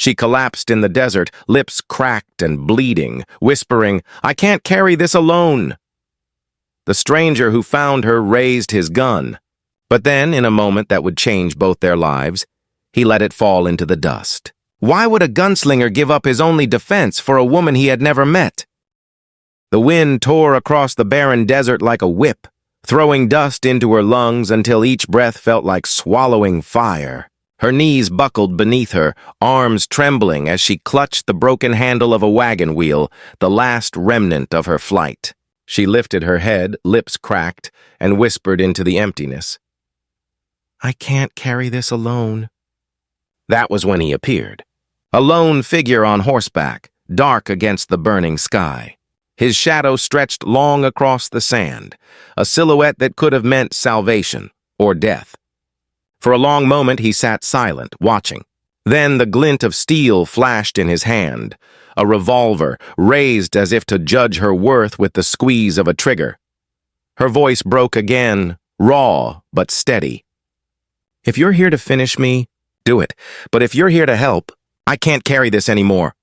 She collapsed in the desert, lips cracked and bleeding, whispering, "I can't carry this alone." The stranger who found her raised his gun, but then, in a moment that would change both their lives, he let it fall into the dust. Why would a gunslinger give up his only defense for a woman he had never met? The wind tore across the barren desert like a whip, throwing dust into her lungs until each breath felt like swallowing fire. Her knees buckled beneath her, arms trembling as she clutched the broken handle of a wagon wheel, the last remnant of her flight. She lifted her head, lips cracked, and whispered into the emptiness, "I can't carry this alone." That was when he appeared. A lone figure on horseback, dark against the burning sky. His shadow stretched long across the sand, a silhouette that could have meant salvation or death. For a long moment he sat silent, watching. Then the glint of steel flashed in his hand, a revolver raised as if to judge her worth with the squeeze of a trigger. Her voice broke again, raw but steady. "If you're here to finish me, do it. But if you're here to help, I can't carry this anymore."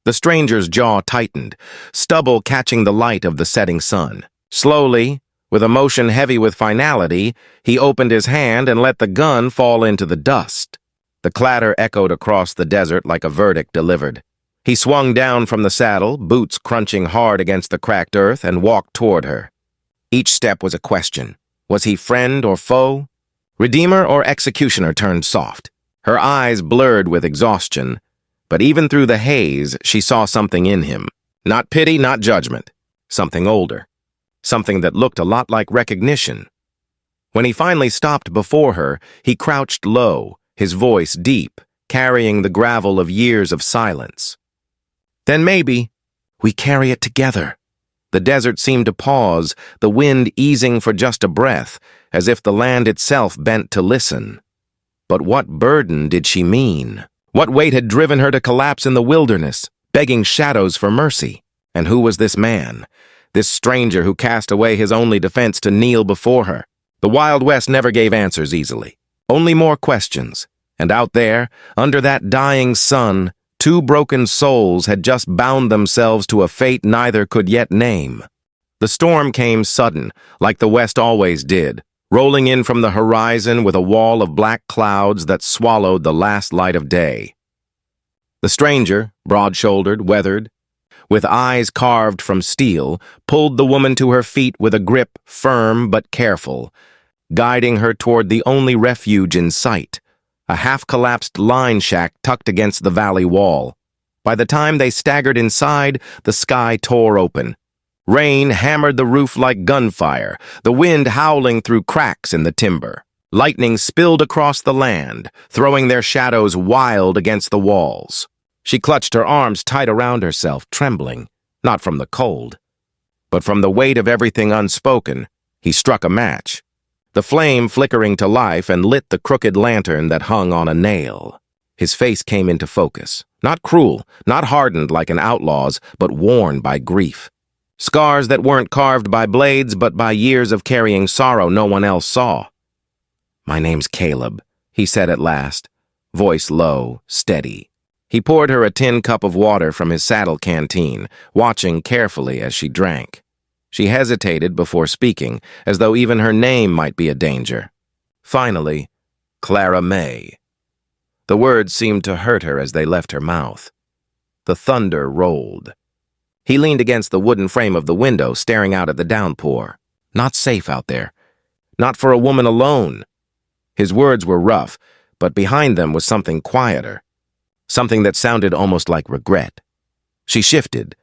The stranger's jaw tightened, stubble catching the light of the setting sun. Slowly, with a motion heavy with finality, he opened his hand and let the gun fall into the dust. The clatter echoed across the desert like a verdict delivered. He swung down from the saddle, boots crunching hard against the cracked earth, and walked toward her. Each step was a question. Was he friend or foe? Redeemer or executioner turned soft. Her eyes blurred with exhaustion, but even through the haze, she saw something in him. Not pity, not judgment. Something older. Something that looked a lot like recognition. When he finally stopped before her, he crouched low, his voice deep, carrying the gravel of years of silence. "Then maybe we carry it together." The desert seemed to pause, the wind easing for just a breath, as if the land itself bent to listen. But what burden did she mean? What weight had driven her to collapse in the wilderness, begging shadows for mercy? And who was this man? This stranger who cast away his only defense to kneel before her? The Wild West never gave answers easily. Only more questions. And out there, under that dying sun, two broken souls had just bound themselves to a fate neither could yet name. The storm came sudden, like the West always did, rolling in from the horizon with a wall of black clouds that swallowed the last light of day. The stranger, broad-shouldered, weathered, with eyes carved from steel, pulled the woman to her feet with a grip firm but careful, guiding her toward the only refuge in sight, a half-collapsed line shack tucked against the valley wall. By the time they staggered inside, the sky tore open. Rain hammered the roof like gunfire, the wind howling through cracks in the timber. Lightning spilled across the land, throwing their shadows wild against the walls. She clutched her arms tight around herself, trembling, not from the cold, but from the weight of everything unspoken. He struck a match, the flame flickering to life and lit the crooked lantern that hung on a nail. His face came into focus, not cruel, not hardened like an outlaw's, but worn by grief. Scars that weren't carved by blades, but by years of carrying sorrow no one else saw. "My name's Caleb," he said at last, voice low, steady. He poured her a tin cup of water from his saddle canteen, watching carefully as she drank. She hesitated before speaking, as though even her name might be a danger. Finally, "Clara May." The words seemed to hurt her as they left her mouth. The thunder rolled. He leaned against the wooden frame of the window, staring out at the downpour. Not safe out there. Not for a woman alone. His words were rough, but behind them was something quieter. Something that sounded almost like regret. She shifted,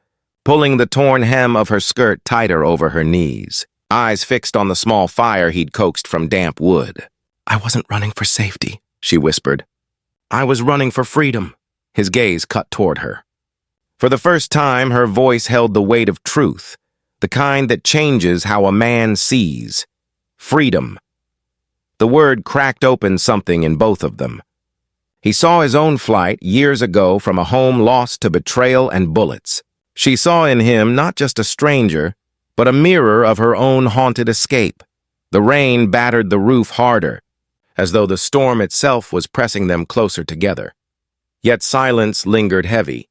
pulling the torn hem of her skirt tighter over her knees, eyes fixed on the small fire he'd coaxed from damp wood. "I wasn't running for safety," she whispered. "I was running for freedom." His gaze cut toward her. For the first time, her voice held the weight of truth, the kind that changes how a man sees. Freedom. The word cracked open something in both of them. He saw his own flight years ago from a home lost to betrayal and bullets. She saw in him not just a stranger, but a mirror of her own haunted escape. The rain battered the roof harder, as though the storm itself was pressing them closer together. Yet silence lingered heavy,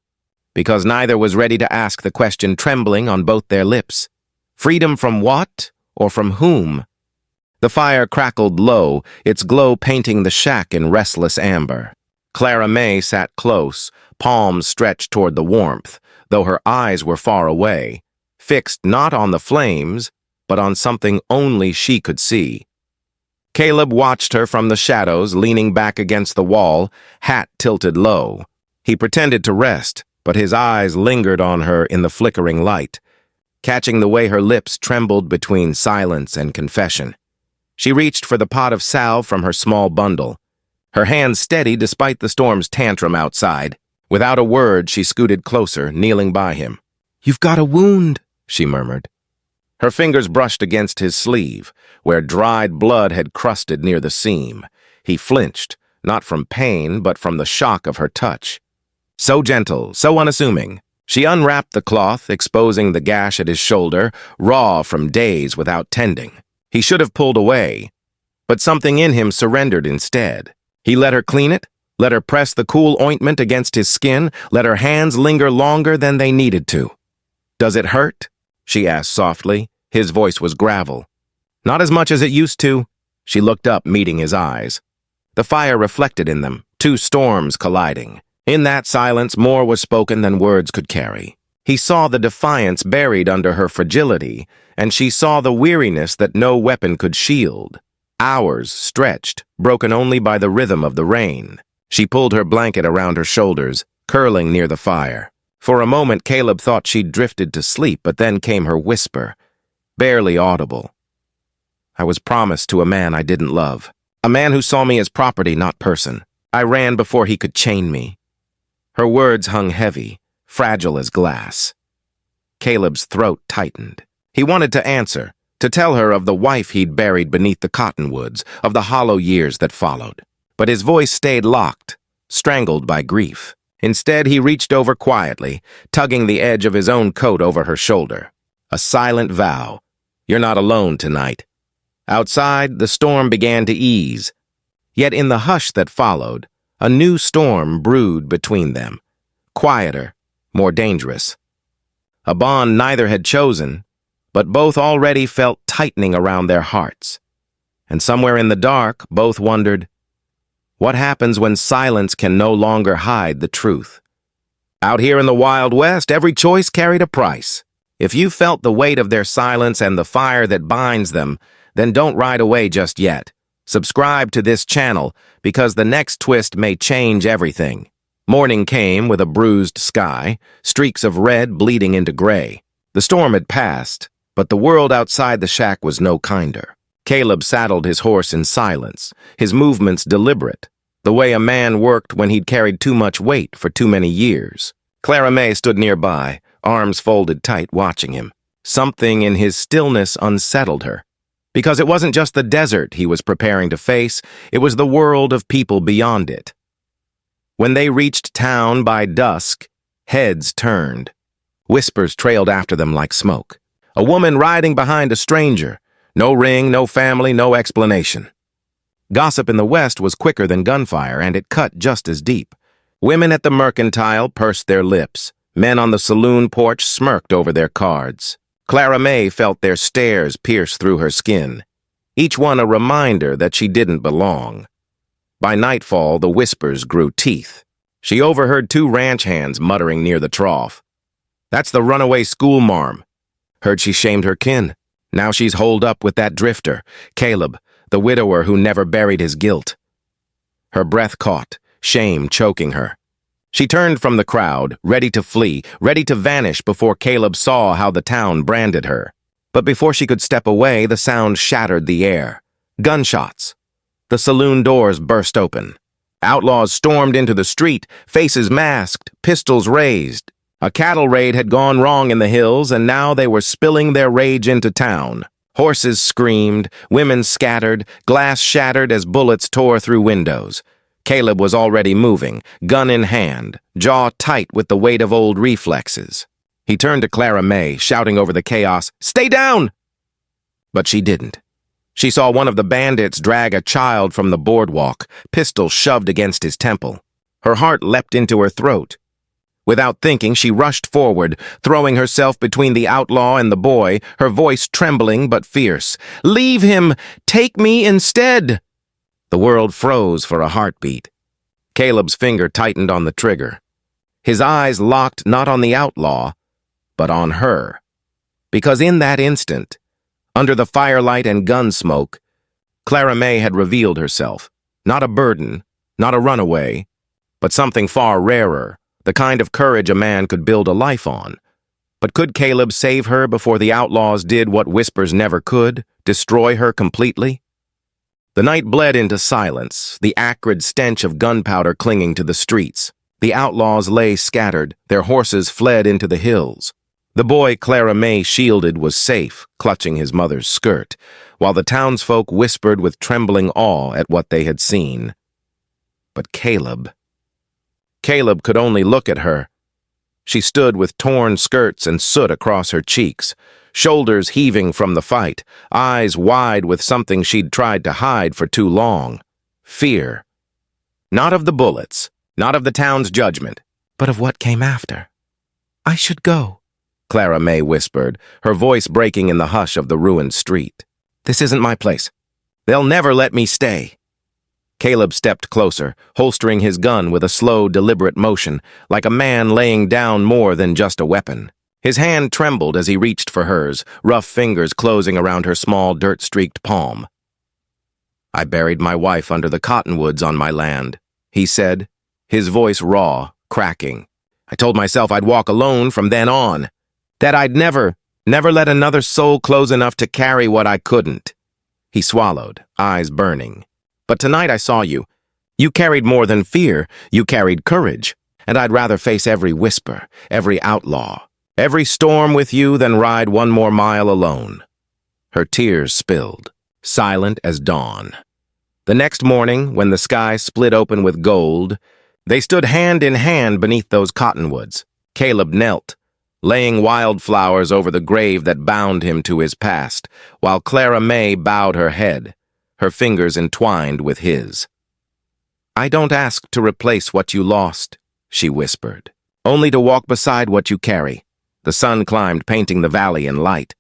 because neither was ready to ask the question trembling on both their lips. Freedom from what, or from whom? The fire crackled low, its glow painting the shack in restless amber. Clara May sat close, palms stretched toward the warmth, though her eyes were far away, fixed not on the flames, but on something only she could see. Caleb watched her from the shadows, leaning back against the wall, hat tilted low. He pretended to rest, but his eyes lingered on her in the flickering light, catching the way her lips trembled between silence and confession. She reached for the pot of salve from her small bundle, her hands steady despite the storm's tantrum outside. Without a word, she scooted closer, kneeling by him. "You've got a wound," she murmured. Her fingers brushed against his sleeve, where dried blood had crusted near the seam. He flinched, not from pain, but from the shock of her touch. So gentle, so unassuming. She unwrapped the cloth, exposing the gash at his shoulder, raw from days without tending. He should have pulled away, but something in him surrendered instead. He let her clean it, let her press the cool ointment against his skin, let her hands linger longer than they needed to. "Does it hurt?" she asked softly. His voice was gravel. "Not as much as it used to." She looked up, meeting his eyes. The fire reflected in them, two storms colliding. In that silence, more was spoken than words could carry. He saw the defiance buried under her fragility, and she saw the weariness that no weapon could shield. Hours stretched, broken only by the rhythm of the rain. She pulled her blanket around her shoulders, curling near the fire. For a moment, Caleb thought she'd drifted to sleep, but then came her whisper, barely audible. "I was promised to a man I didn't love. A man who saw me as property, not person. I ran before he could chain me." Her words hung heavy, fragile as glass. Caleb's throat tightened. He wanted to answer, to tell her of the wife he'd buried beneath the cottonwoods, of the hollow years that followed. But his voice stayed locked, strangled by grief. Instead, he reached over quietly, tugging the edge of his own coat over her shoulder. A silent vow. "You're not alone tonight." Outside, the storm began to ease. Yet in the hush that followed, a new storm brewed between them. Quieter, more dangerous. A bond neither had chosen, but both already felt tightening around their hearts. And somewhere in the dark, both wondered, what happens when silence can no longer hide the truth? Out here in the Wild West, every choice carried a price. If you felt the weight of their silence and the fire that binds them, then don't ride away just yet. Subscribe to this channel, because the next twist may change everything. Morning came with a bruised sky, streaks of red bleeding into gray. The storm had passed, but the world outside the shack was no kinder. Caleb saddled his horse in silence, his movements deliberate, the way a man worked when he'd carried too much weight for too many years. Clara May stood nearby, arms folded tight, watching him. Something in his stillness unsettled her. Because it wasn't just the desert he was preparing to face, it was the world of people beyond it. When they reached town by dusk, heads turned. Whispers trailed after them like smoke. A woman riding behind a stranger. No ring, no family, no explanation. Gossip in the West was quicker than gunfire, and it cut just as deep. Women at the mercantile pursed their lips. Men on the saloon porch smirked over their cards. Clara May felt their stares pierce through her skin, each one a reminder that she didn't belong. By nightfall, the whispers grew teeth. She overheard two ranch hands muttering near the trough. "That's the runaway schoolmarm. Heard she shamed her kin. Now she's holed up with that drifter, Caleb, the widower who never buried his guilt." Her breath caught, shame choking her. She turned from the crowd, ready to flee, ready to vanish before Caleb saw how the town branded her. But before she could step away, the sound shattered the air. Gunshots. The saloon doors burst open. Outlaws stormed into the street, faces masked, pistols raised. A cattle raid had gone wrong in the hills, and now they were spilling their rage into town. Horses screamed, women scattered, glass shattered as bullets tore through windows. Caleb was already moving, gun in hand, jaw tight with the weight of old reflexes. He turned to Clara May, shouting over the chaos, "Stay down!" But she didn't. She saw one of the bandits drag a child from the boardwalk, pistol shoved against his temple. Her heart leapt into her throat. Without thinking, she rushed forward, throwing herself between the outlaw and the boy, her voice trembling but fierce. "Leave him! Take me instead!" The world froze for a heartbeat. Caleb's finger tightened on the trigger. His eyes locked not on the outlaw, but on her. Because in that instant, under the firelight and gun smoke, Clara May had revealed herself. Not a burden, not a runaway, but something far rarer, the kind of courage a man could build a life on. But could Caleb save her before the outlaws did what whispers never could, destroy her completely? The night bled into silence, the acrid stench of gunpowder clinging to the streets. The outlaws lay scattered, their horses fled into the hills. The boy Clara May shielded was safe, clutching his mother's skirt, while the townsfolk whispered with trembling awe at what they had seen. But Caleb could only look at her. She stood with torn skirts and soot across her cheeks, shoulders heaving from the fight, eyes wide with something she'd tried to hide for too long. Fear. Not of the bullets, not of the town's judgment, but of what came after. "I should go," Clara May whispered, her voice breaking in the hush of the ruined street. "This isn't my place. They'll never let me stay." Caleb stepped closer, holstering his gun with a slow, deliberate motion, like a man laying down more than just a weapon. His hand trembled as he reached for hers, rough fingers closing around her small, dirt-streaked palm. "I buried my wife under the cottonwoods on my land," he said, his voice raw, cracking. "I told myself I'd walk alone from then on, that I'd never let another soul close enough to carry what I couldn't." He swallowed, eyes burning. "But tonight I saw you. You carried more than fear, you carried courage, and I'd rather face every whisper, every outlaw, every storm with you than ride one more mile alone." Her tears spilled, silent as dawn. The next morning, when the sky split open with gold, they stood hand in hand beneath those cottonwoods. Caleb knelt, laying wildflowers over the grave that bound him to his past, while Clara May bowed her head, her fingers entwined with his. "I don't ask to replace what you lost," she whispered, "only to walk beside what you carry." The sun climbed, painting the valley in light.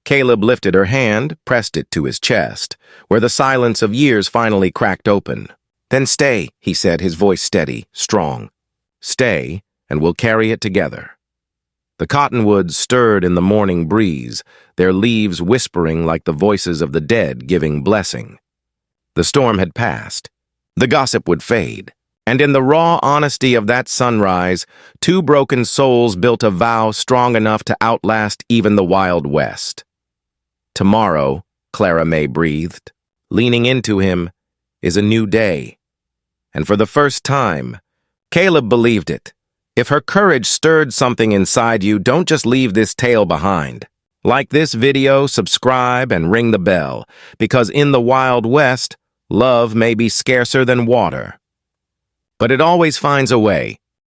Caleb lifted her hand, pressed it to his chest, where the silence of years finally cracked open. "Then stay," he said, his voice steady, strong. "Stay, and we'll carry it together." The cottonwoods stirred in the morning breeze, their leaves whispering like the voices of the dead giving blessing. The storm had passed. The gossip would fade. And in the raw honesty of that sunrise, two broken souls built a vow strong enough to outlast even the Wild West. "Tomorrow," Clara May breathed, leaning into him, "is a new day." And for the first time, Caleb believed it. If her courage stirred something inside you, don't just leave this tale behind. Like this video, subscribe, and ring the bell, because in the Wild West, love may be scarcer than water. But it always finds a way.